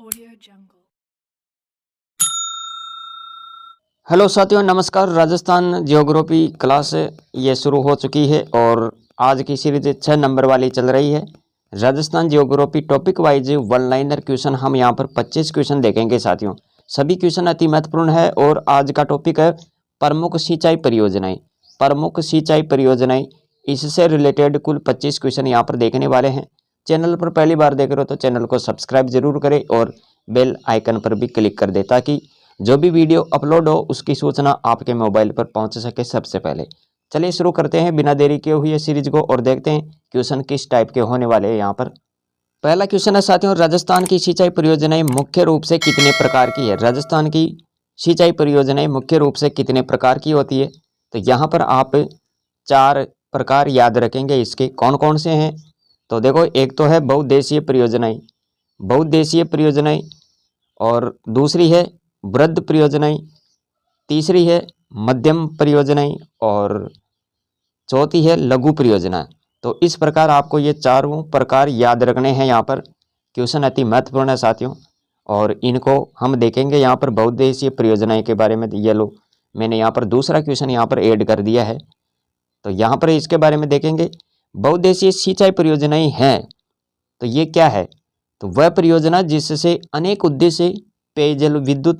Audio Jungle। Hello साथियों, नमस्कार। Rajasthan geography class ये शुरू हो चुकी है और आज की सीरीज 6 नंबर वाली चल रही है। Rajasthan geography topic wise one liner question हम यहाँ पर 25 क्वेश्चन देखेंगे साथियों। सभी क्वेश्चन अति महत्वपूर्ण है और आज का टॉपिक है प्रमुख सिंचाई परियोजनाएं। प्रमुख सिंचाई परियोजनाएं, इससे रिलेटेड कुल 25 क्वेश्चन यहाँ पर देखने वाले हैं। चैनल पर पहली बार देख रहे हो तो चैनल को सब्सक्राइब जरूर करें और बेल आइकन पर भी क्लिक कर दें ताकि जो भी वीडियो अपलोड हो उसकी सूचना आपके मोबाइल पर पहुंच सके सबसे पहले। चलिए शुरू करते हैं बिना देरी किए हुए सीरीज को और देखते हैं क्वेश्चन किस टाइप के होने वाले हैं। यहाँ पर पहला क्वेश्चन है साथियों, राजस्थान की सिंचाई परियोजनाएं मुख्य रूप से कितने प्रकार की है। राजस्थान की सिंचाई परियोजनाएं मुख्य रूप से कितने प्रकार की होती है। तो यहाँ पर आप 4 प्रकार याद रखेंगे। इसके कौन कौन से हैं तो देखो, एक तो है बहुउद्देशीय परियोजनाएं, बहुउद्देशीय परियोजनाएं, और दूसरी है वृहद परियोजनाएं, तीसरी है मध्यम परियोजनाएं और चौथी है लघु परियोजना। तो इस प्रकार आपको ये चारों प्रकार याद रखने हैं। यहाँ पर क्वेश्चन अति महत्वपूर्ण है साथियों और इनको हम देखेंगे यहाँ पर बहुउद्देशीय परियोजनाएं के बारे में। ये लो, मैंने यहाँ पर दूसरा क्वेश्चन यहाँ पर ऐड कर दिया है तो यहाँ पर इसके बारे में देखेंगे। बहुउद्देशीय सिंचाई परियोजनाएं हैं तो ये क्या है, तो वह परियोजना जिससे अनेक उद्देश्य पेयजल, विद्युत,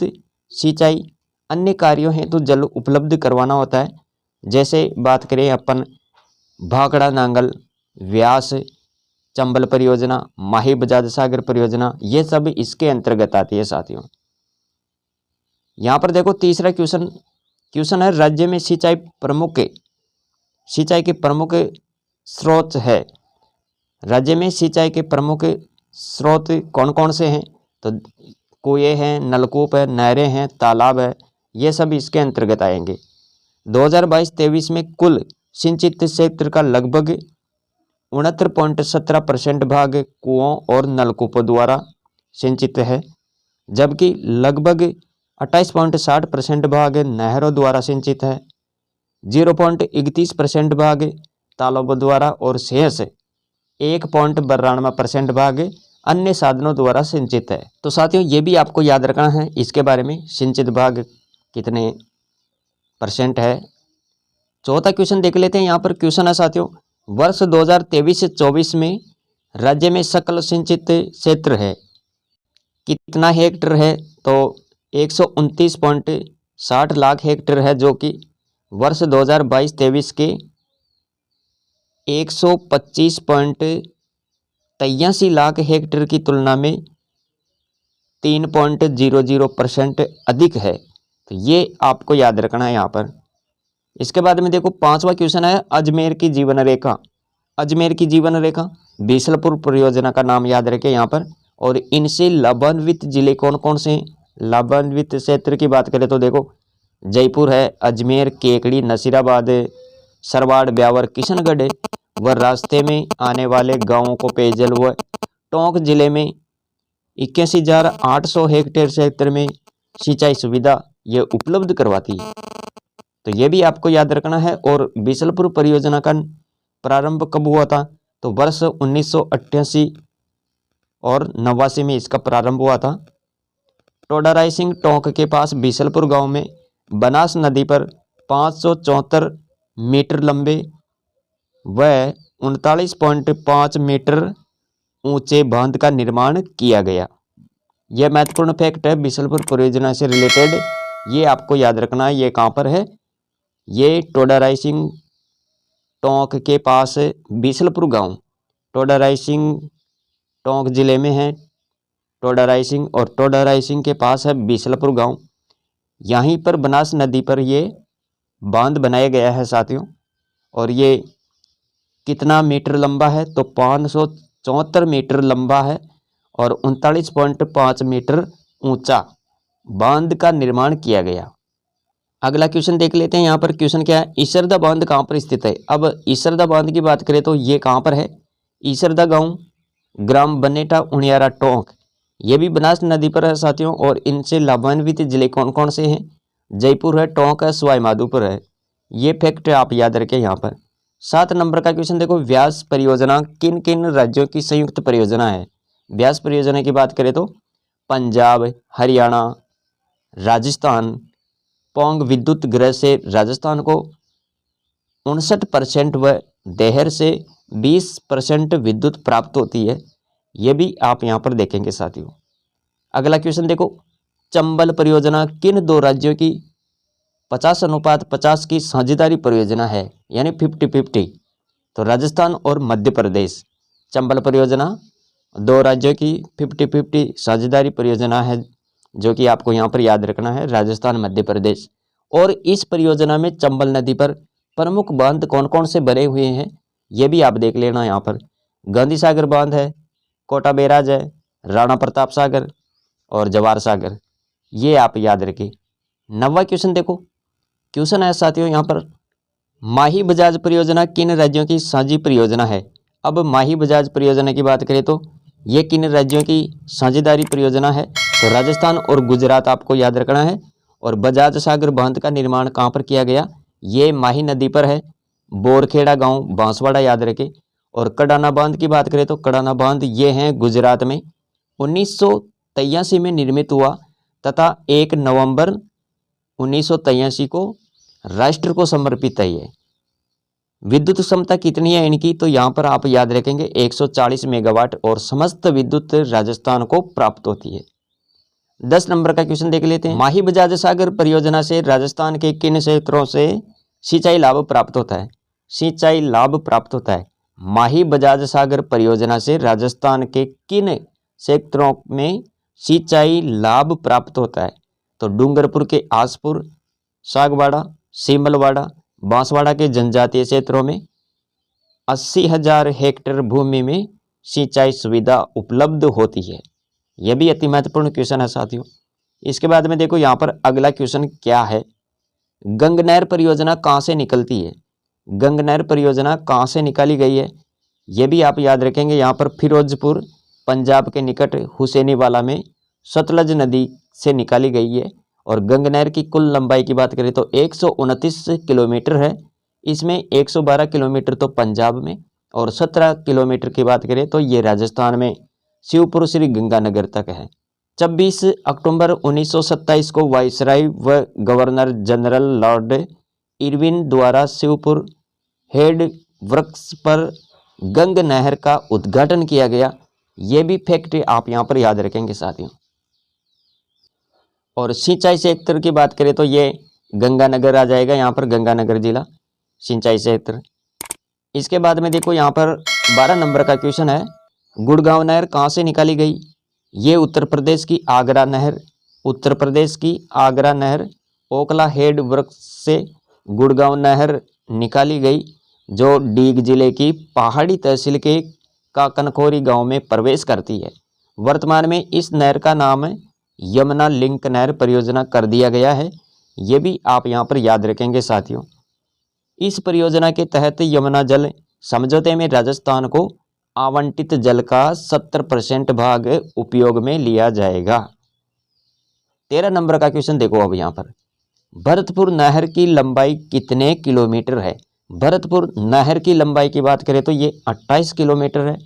सिंचाई, अन्य कार्यों हेतु जल उपलब्ध करवाना होता है। जैसे बात करें अपन भाखड़ा नांगल, व्यास चंबल परियोजना, माही बजाज सागर परियोजना, ये सब इसके अंतर्गत आती है साथियों। यहाँ पर देखो तीसरा क्वेश्चन है, राज्य में सिंचाई के प्रमुख स्रोत है। राज्य में सिंचाई के प्रमुख स्रोत कौन कौन से हैं, तो कुएं हैं, नलकूप है, नहरें हैं, तालाब है, ये सब इसके अंतर्गत आएंगे। 2022-23 में कुल सिंचित क्षेत्र का लगभग 69.17% भाग कुओं और नलकूपों द्वारा सिंचित है, जबकि लगभग 28.60% भाग नहरों द्वारा सिंचित है, 0.31% भाग तालाबों द्वारा और शेष 1.92% भाग अन्य साधनों द्वारा सिंचित है। तो साथियों ये भी आपको याद रखना है इसके बारे में, सिंचित भाग कितने % है। चौथा क्वेश्चन देख लेते हैं। यहाँ पर क्वेश्चन है साथियों, वर्ष 2023-24 में राज्य में सकल सिंचित क्षेत्र है कितना हेक्टेयर है, तो 129.60 लाख हेक्टेयर है, जो कि वर्ष 2022-23 के 125.83 लाख हेक्टेयर की तुलना में 3.00% अधिक है। तो ये आपको याद रखना है यहाँ पर। इसके बाद में देखो पांचवा क्वेश्चन है, अजमेर की जीवन रेखा। अजमेर की जीवन रेखा बीसलपुर परियोजना का नाम याद रखें यहाँ पर। और इनसे लाभान्वित जिले कौन कौन से हैं। लाभान्वित क्षेत्र की बात करें तो देखो जयपुर है, अजमेर, केकड़ी, नसीराबाद, सरवाड़, ब्यावर, किशनगढ़ व रास्ते में आने वाले गांवों को पेयजल व टोंक जिले में 81,800 हेक्टेयर क्षेत्र में सिंचाई सुविधा ये उपलब्ध करवाती है। तो ये भी आपको याद रखना है। और बीसलपुर परियोजना का प्रारंभ कब हुआ था, तो वर्ष 1988 और 89 में इसका प्रारंभ हुआ था। टोडा रायसिंह टोंक के पास बीसलपुर गांव में बनास नदी पर 574 मीटर लंबे व 39.5 मीटर ऊंचे बांध का निर्माण किया गया। यह महत्वपूर्ण फैक्ट है बीसलपुर परियोजना से रिलेटेड, ये आपको याद रखना है। ये कहाँ पर है, ये टोडा रायसिंह टोंक के पास बीसलपुर गांव, टोडा रायसिंह टोंक जिले में है टोडा रायसिंह, और टोडा रायसिंह के पास है बीसलपुर गांव। यहीं पर बनास नदी पर ये बांध बनाया गया है साथियों। और ये कितना मीटर लंबा है, तो 574 मीटर लंबा है और 39.5 मीटर ऊंचा बांध का निर्माण किया गया। अगला क्वेश्चन देख लेते हैं। यहाँ पर क्वेश्चन क्या है, ईसरदा बांध कहाँ पर स्थित है। अब ईसरदा बांध की बात करें तो ये कहाँ पर है, ईसरदा गांव, ग्राम बनेटा, उनियारा, टोंक, ये भी बनास नदी पर है साथियों। और इनसे लाभान्वित जिले कौन कौन से हैं, जयपुर है, टोंक है, सवाई माधोपुर है। ये फैक्ट आप याद रखें यहाँ पर। 7 नंबर का क्वेश्चन देखो, व्यास परियोजना किन किन राज्यों की संयुक्त परियोजना है। व्यास परियोजना की बात करें तो पंजाब, हरियाणा, राजस्थान। पौंग विद्युत गृह से राजस्थान को 59% व देहर से 20% विद्युत प्राप्त होती है। ये भी आप यहाँ पर देखेंगे साथियों। अगला क्वेश्चन देखो, चंबल परियोजना किन दो राज्यों की 50:50 की साझेदारी परियोजना है, यानी 50-50? तो राजस्थान और मध्य प्रदेश। चंबल परियोजना दो राज्यों की 50-50 साझेदारी परियोजना है, जो कि आपको यहाँ पर याद रखना है, राजस्थान मध्य प्रदेश। और इस परियोजना में चंबल नदी पर प्रमुख बांध कौन कौन से बने हुए हैं, ये भी आप देख लेना। यहाँ पर गांधी सागर बांध है, कोटा बैराज है, राणा प्रताप सागर और जवाहर सागर, ये आप याद रखें। 9वां क्वेश्चन देखो, क्वेश्चन है साथियों यहाँ पर, माही बजाज परियोजना किन राज्यों की साझी परियोजना है? अब माही बजाज परियोजना की बात करें तो ये किन राज्यों की साझेदारी परियोजना है? तो राजस्थान और गुजरात आपको याद रखना है। और बजाज सागर बांध का निर्माण कहाँ पर किया गया? ये माही नदी पर है, बोरखेड़ा गांव बांसवाड़ा, याद रखें। और कडाना बांध की बात करें तो कडाना बांध ये हैं गुजरात में, 1983 में निर्मित हुआ तथा 1 नवंबर 1983 को राष्ट्र को समर्पित है। ये विद्युत क्षमता कितनी है इनकी? तो यहाँ पर आप याद रखेंगे 140 मेगावाट और समस्त विद्युत राजस्थान को प्राप्त होती है। 10 नंबर का क्वेश्चन देख लेते हैं। माही बजाज सागर परियोजना से राजस्थान के किन क्षेत्रों से सिंचाई लाभ प्राप्त होता है? सिंचाई लाभ प्राप्त होता है। माही बजाज सागर परियोजना से राजस्थान के किन क्षेत्रों में सिंचाई लाभ प्राप्त होता है? तो डूंगरपुर के आसपुर, सागवाड़ा, सीमलवाड़ा, बांसवाड़ा के जनजातीय क्षेत्रों में 80,000 हेक्टेयर भूमि में सिंचाई सुविधा उपलब्ध होती है। यह भी अति महत्वपूर्ण क्वेश्चन है साथियों। इसके बाद में देखो यहाँ पर अगला क्वेश्चन क्या है, गंगनहर परियोजना कहाँ से निकलती है? गंगनहर परियोजना कहाँ से निकाली गई है? यह भी आप याद रखेंगे। यहाँ पर फिरोजपुर पंजाब के निकट हुसैनीवाला में सतलज नदी से निकाली गई है। और गंगनहर की कुल लंबाई की बात करें तो 129 किलोमीटर है। इसमें 112 किलोमीटर तो पंजाब में और 17 किलोमीटर की बात करें तो ये राजस्थान में शिवपुर श्री गंगानगर तक है। 26 अक्टूबर 1927 को वायसराय व गवर्नर जनरल लॉर्ड इरविन द्वारा शिवपुर हेड वर्क्स पर गंग नहर का उद्घाटन किया गया। ये भी फैक्ट आप यहाँ पर याद रखेंगे साथियों। और सिंचाई क्षेत्र की बात करें तो ये गंगानगर आ जाएगा, यहाँ पर गंगानगर जिला सिंचाई क्षेत्र। इसके बाद में देखो यहाँ पर 12 नंबर का क्वेश्चन है, गुड़गांव नहर कहाँ से निकाली गई? ये उत्तर प्रदेश की आगरा नहर, उत्तर प्रदेश की आगरा नहर ओखला हेड वर्क्स से गुड़गांव नहर निकाली गई, जो डीग जिले की पहाड़ी तहसील के काकनखोरी गांव में प्रवेश करती है। वर्तमान में इस नहर का नाम यमुना लिंक नहर परियोजना कर दिया गया है। ये भी आप यहाँ पर याद रखेंगे साथियों। इस परियोजना के तहत यमुना जल समझौते में राजस्थान को आवंटित जल का 70% भाग उपयोग में लिया जाएगा। 13 नंबर का क्वेश्चन देखो अब यहाँ पर, भरतपुर नहर की लंबाई कितने किलोमीटर है? भरतपुर नहर की लंबाई की बात करें तो ये 28 किलोमीटर है।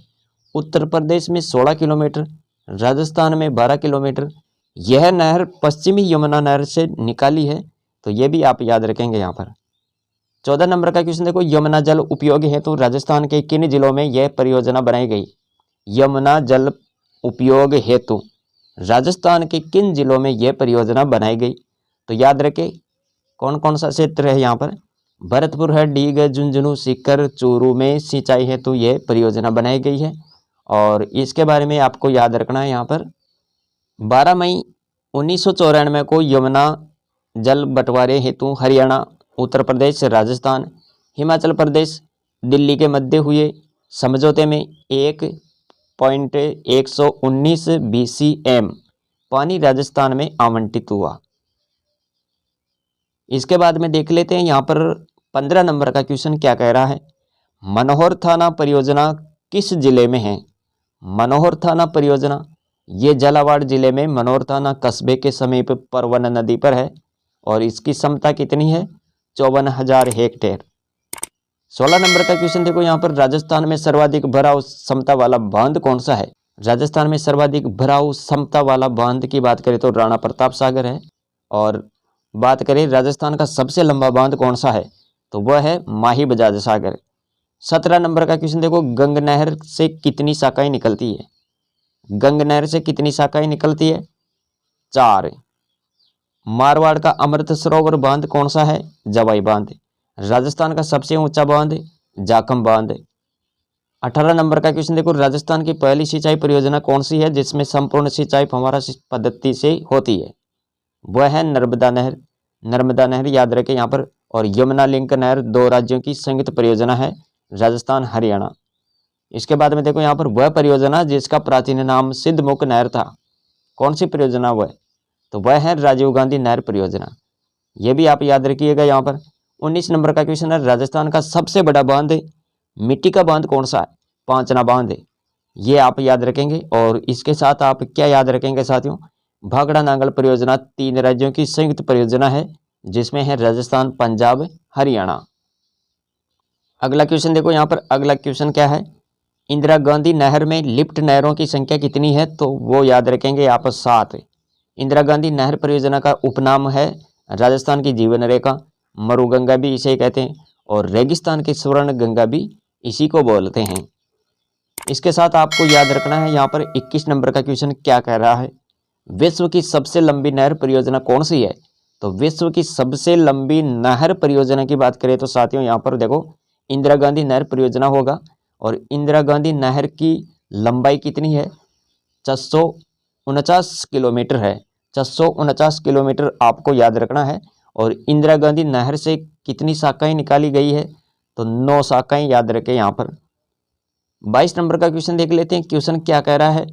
उत्तर प्रदेश में 16 किलोमीटर, राजस्थान में 12 किलोमीटर। यह नहर पश्चिमी यमुना नहर से निकाली है, तो ये भी आप याद रखेंगे यहाँ पर। 14 नंबर का क्वेश्चन देखो, यमुना जल उपयोग हेतु राजस्थान के किन जिलों में यह परियोजना बनाई गई? यमुना जल उपयोग हेतु राजस्थान के किन जिलों में यह परियोजना बनाई गई? तो याद रखें कौन कौन सा क्षेत्र है यहाँ पर, भरतपुर है, डीग, झुंझुनू, सीकर, चूरू में सिंचाई हेतु यह परियोजना बनाई गई है। और इसके बारे में आपको याद रखना है यहाँ पर 12 मई 1994 को यमुना जल बंटवारे हेतु हरियाणा, उत्तर प्रदेश, राजस्थान, हिमाचल प्रदेश, दिल्ली के मध्य हुए समझौते में 1.119 BCM पानी राजस्थान में आवंटित हुआ। इसके बाद में देख लेते हैं यहाँ पर 15 नंबर का क्वेश्चन क्या कह रहा है, मनोहर थाना परियोजना किस जिले में है? मनोहर थाना परियोजना ये झालावाड़ जिले में मनोहर थाना कस्बे के समीप परवन नदी पर है और इसकी क्षमता कितनी है? 54,000 हेक्टेयर। 16 नंबर का क्वेश्चन देखो यहाँ पर, राजस्थान में सर्वाधिक भराव क्षमता वाला बांध कौन सा है? राजस्थान में सर्वाधिक भराव क्षमता वाला बांध की बात करें तो राणा प्रताप सागर है। और बात करें राजस्थान का सबसे लंबा बांध कौन सा है, तो वह है माही बजाज सागर। 17 नंबर का क्वेश्चन देखो, गंग नहर से कितनी शाखाएं निकलती है? गंग नहर से कितनी शाखाएं निकलती है? 4। मारवाड़ का अमृत सरोवर बांध कौन सा है? जवाई बांध। राजस्थान का सबसे ऊंचा बांध जाखम बांध। 18 नंबर का क्वेश्चन देखो, राजस्थान की पहली सिंचाई परियोजना कौन सी है जिसमें संपूर्ण सिंचाई फव्वारा पद्धति से होती है? वह है नर्मदा नहर। नर्मदा नहर याद रखें यहाँ पर। और यमुना लिंक नहर 2 राज्यों की संयुक्त परियोजना है, राजस्थान हरियाणा। इसके बाद में देखो यहाँ पर वह परियोजना जिसका प्राचीन नाम सिद्धमुख नहर था, कौन सी परियोजना वह? तो वह है राजीव गांधी नहर परियोजना। यह भी आप याद रखिएगा यहाँ पर। 19 नंबर का क्वेश्चन है, राजस्थान का सबसे बड़ा बांध मिट्टी का बांध कौन सा है? पांचना बांध। ये आप याद रखेंगे। और इसके साथ आप क्या याद रखेंगे साथियों? भाखड़ा नांगल परियोजना 3 राज्यों की संयुक्त परियोजना है जिसमें है राजस्थान, पंजाब, हरियाणा। अगला क्वेश्चन देखो यहाँ पर। अगला क्वेश्चन क्या है? इंदिरा गांधी नहर में लिफ्ट नहरों की संख्या कितनी है? तो वो याद रखेंगे आप 7। इंदिरा गांधी नहर परियोजना का उपनाम है राजस्थान की जीवन रेखा, मरुगंगा भी इसे कहते हैं, और रेगिस्तान की स्वर्ण गंगा भी इसी को बोलते हैं। इसके साथ आपको याद रखना है यहाँ पर 21 नंबर का क्वेश्चन क्या कह रहा है? विश्व की सबसे लंबी नहर परियोजना कौन सी है? तो विश्व की सबसे लंबी नहर परियोजना की बात करें तो साथियों यहाँ पर देखो इंदिरा गांधी नहर परियोजना होगा। और इंदिरा गांधी नहर की लंबाई कितनी है? 449 किलोमीटर है। 449 किलोमीटर आपको याद रखना है। और इंदिरा गांधी नहर से कितनी शाखाएं निकाली गई है? तो 9 शाखाएं याद रखें यहाँ पर। 22 नंबर का क्वेश्चन देख लेते हैं। क्वेश्चन क्या कह रहा है?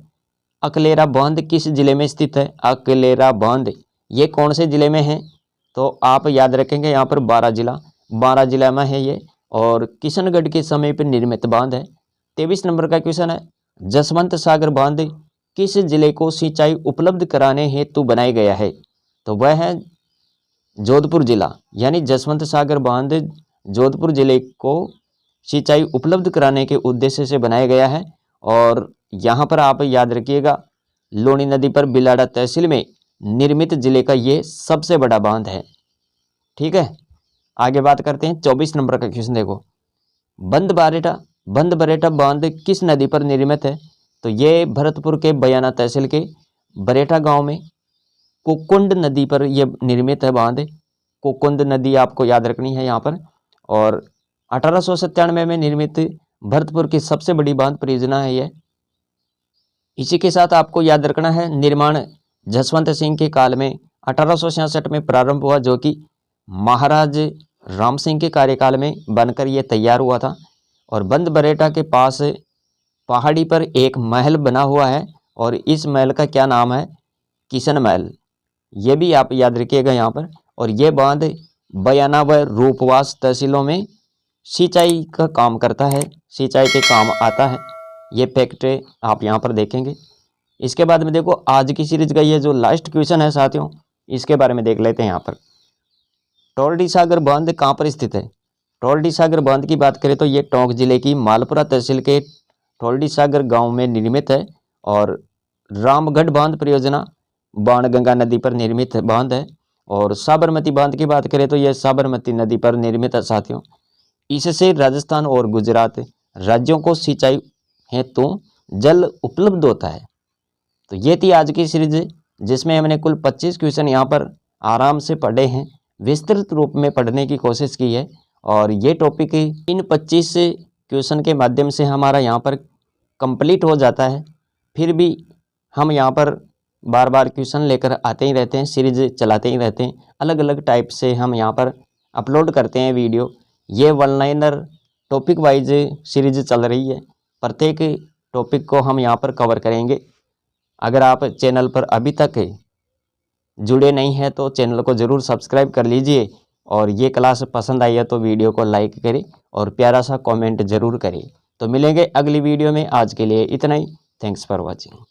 अकलेरा बांध किस जिले में स्थित है? अकलेरा बांध ये कौन से जिले में है? तो आप याद रखेंगे यहाँ पर 12 जिला, 12 जिला में है ये। और किशनगढ़ के समय पर निर्मित बांध है। 23 नंबर का क्वेश्चन है, जसवंत सागर बांध किस जिले को सिंचाई उपलब्ध कराने हेतु बनाया गया है? तो वह है जोधपुर जिला। यानी जसवंत सागर बांध जोधपुर जिले को सिंचाई उपलब्ध कराने के उद्देश्य से बनाया गया है। और यहाँ पर आप याद रखिएगा लूणी नदी पर बिलाड़ा तहसील में निर्मित जिले का ये सबसे बड़ा बांध है। ठीक है, आगे बात करते हैं। 24 नंबर का क्वेश्चन देखो, बंद बरेटा बांध किस नदी पर निर्मित है? तो ये भरतपुर के बयाना तहसील के बरेटा गांव में कुकुंड नदी पर यह निर्मित है बांध। कुकुंद नदी आपको याद रखनी है यहाँ पर। और 1897 में निर्मित भरतपुर की सबसे बड़ी बांध परियोजना है यह। इसी के साथ आपको याद रखना है निर्माण जसवंत सिंह के काल में 1866 में प्रारंभ हुआ, जो कि महाराज राम सिंह के कार्यकाल में बनकर यह तैयार हुआ था। और बंद बरेटा के पास पहाड़ी पर एक महल बना हुआ है और इस महल का क्या नाम है? किशन महल। ये भी आप याद रखिएगा यहाँ पर। और ये बांध बयाना व रूपवास तहसीलों में सिंचाई का काम करता है, सिंचाई के काम आता है। ये फैक्ट आप यहाँ पर देखेंगे। इसके बाद में देखो आज की सीरीज का ये जो लास्ट क्वेश्चन है साथियों, इसके बारे में देख लेते हैं यहाँ पर। टोरडी सागर बांध कहाँ पर स्थित है? टोरडी सागर बांध की बात करें तो ये टोंक जिले की मालपुरा तहसील के टोरडी सागर गांव में निर्मित है। और रामगढ़ बांध परियोजना बाणगंगा नदी पर निर्मित बांध है। और साबरमती बांध की बात करें तो यह साबरमती नदी पर निर्मित है साथियों। इससे राजस्थान और गुजरात राज्यों को सिंचाई हेतु जल उपलब्ध होता है। तो ये थी आज की सीरीज जिसमें हमने कुल 25 क्वेश्चन यहाँ पर आराम से पढ़े हैं, विस्तृत रूप में पढ़ने की कोशिश की है। और ये टॉपिक इन 25 क्वेश्चन के माध्यम से हमारा यहाँ पर कंप्लीट हो जाता है। फिर भी हम यहाँ पर बार बार क्वेश्चन लेकर आते ही रहते हैं, सीरीज चलाते ही रहते हैं। अलग अलग टाइप से हम यहाँ पर अपलोड करते हैं वीडियो। ये one liner topic wise series चल रही है। प्रत्येक टॉपिक को हम यहाँ पर कवर करेंगे। अगर आप चैनल पर अभी तक जुड़े नहीं हैं तो चैनल को ज़रूर सब्सक्राइब कर लीजिए। और ये क्लास पसंद आई है तो वीडियो को लाइक करें और प्यारा सा कमेंट ज़रूर करें। तो मिलेंगे अगली वीडियो में। आज के लिए इतना ही। Thanks for watching.